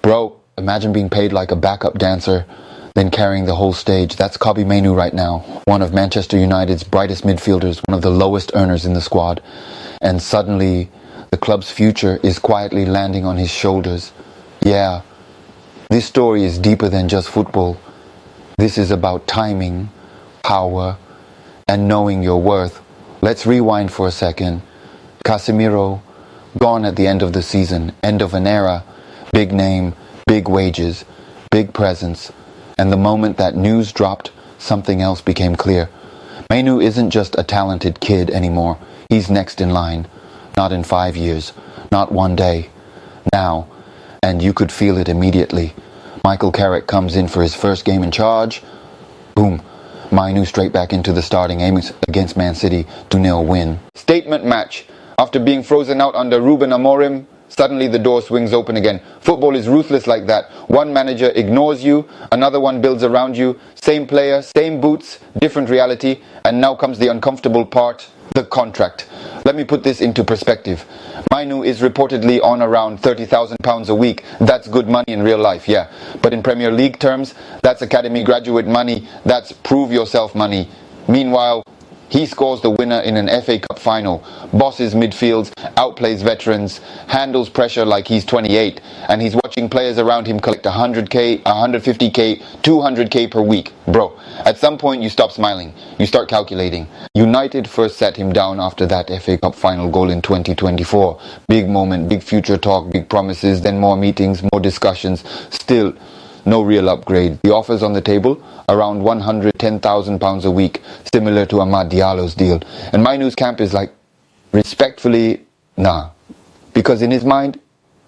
Bro, imagine being paid like a backup dancer, then carrying the whole stage. That's Kobbie Mainoo right now, one of Manchester United's brightest midfielders, one of the lowest earners in the squad. And suddenly, the club's future is quietly landing on his shoulders. Yeah, this story is deeper than just football. This is about timing, power, and knowing your worth. Let's rewind for a second. Casemiro, gone at the end of the season, end of an era, big name, big wages, big presence. And the moment that news dropped, something else became clear. Mainoo isn't just a talented kid anymore. He's next in line. Not in 5 years. Not one day. Now. And you could feel it immediately. Michael Carrick comes in for his first game in charge. Boom. Mainoo straight back into the starting aim against Man City. 2-0 win. Statement match. After being frozen out under Ruben Amorim, suddenly the door swings open again. Football is ruthless like that. One manager ignores you, another one builds around you. Same player, same boots, different reality. And now comes the uncomfortable part, the contract. Let me put this into perspective. Mainoo is reportedly on around £30,000 a week. That's good money in real life, yeah. But in Premier League terms, that's academy graduate money. That's prove yourself money. Meanwhile, he scores the winner in an FA Cup final, bosses midfields, outplays veterans, handles pressure like he's 28, and he's watching players around him collect 100k, 150k, 200k per week. Bro, at some point you stop smiling, you start calculating. United first sat him down after that FA Cup final goal in 2024. Big moment, big future talk, big promises, then more meetings, more discussions. Still, no real upgrade. The offers on the table, around £110,000 a week, similar to Amad Diallo's deal. And Mainoo's camp is like, respectfully, nah. Because in his mind,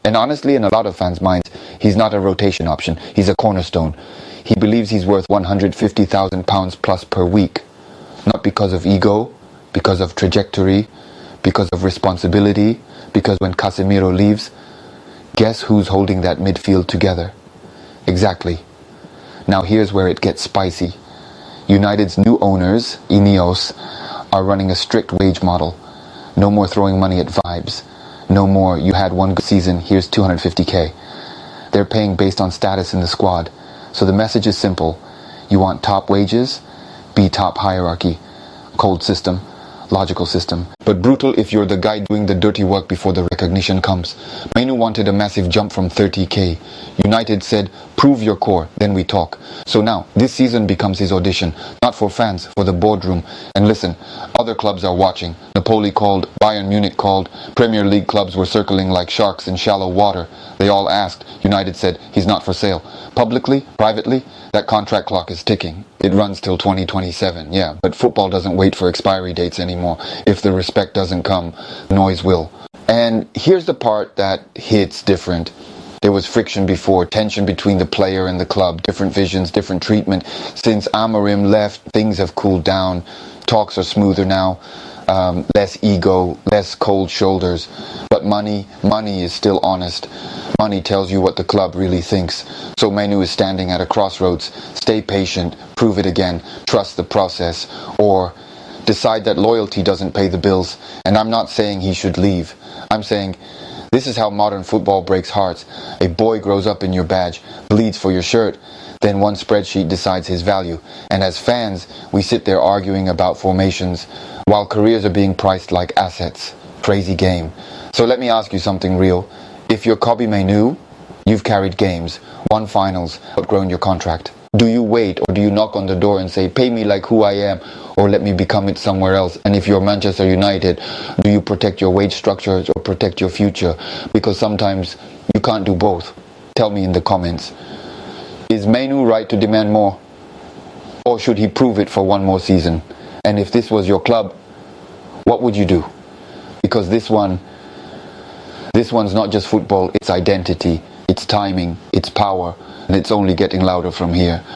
and honestly in a lot of fans' minds, he's not a rotation option. He's a cornerstone. He believes he's worth £150,000 plus per week. Not because of ego, because of trajectory, because of responsibility, because when Casemiro leaves, guess who's holding that midfield together? Exactly. Now here's where it gets spicy. United's new owners, INEOS, are running a strict wage model. No more throwing money at vibes. No more, you had one good season, here's 250k. They're paying based on status in the squad. So the message is simple. You want top wages? Be top hierarchy. Cold system. Logical system. But brutal if you're the guy doing the dirty work before the recognition comes. Mainoo wanted a massive jump from 30k. United said, prove your core, then we talk. So now, this season becomes his audition. Not for fans, for the boardroom. And listen, other clubs are watching. Napoli called, Bayern Munich called. Premier League clubs were circling like sharks in shallow water. They all asked. United said, he's not for sale. Publicly, privately, that contract clock is ticking. It runs till 2027, yeah. But football doesn't wait for expiry dates anymore. If the respect doesn't come, noise will. And here's the part that hits different. There was friction before, tension between the player and the club, different visions, different treatment. Since Amorim left, things have cooled down. Talks are smoother now. Less ego, less cold shoulders. But money is still honest. Money tells you what the club really thinks. So Mainoo is standing at a crossroads. Stay patient, prove it again, trust the process, or decide that loyalty doesn't pay the bills. And I'm not saying he should leave. I'm saying this is how modern football breaks hearts. A boy grows up in your badge, bleeds for your shirt, then one spreadsheet decides his value. And as fans, we sit there arguing about formations while careers are being priced like assets. Crazy game. So let me ask you something real. If you're Kobbie Mainoo, you've carried games, won finals, outgrown your contract. Do you wait or do you knock on the door and say, pay me like who I am, or let me become it somewhere else? And if you're Manchester United, do you protect your wage structures or protect your future? Because sometimes you can't do both. Tell me in the comments. Is Mainoo right to demand more? Or should he prove it for one more season? And if this was your club, what would you do? Because this one's not just football, it's identity, it's timing, it's power, and it's only getting louder from here.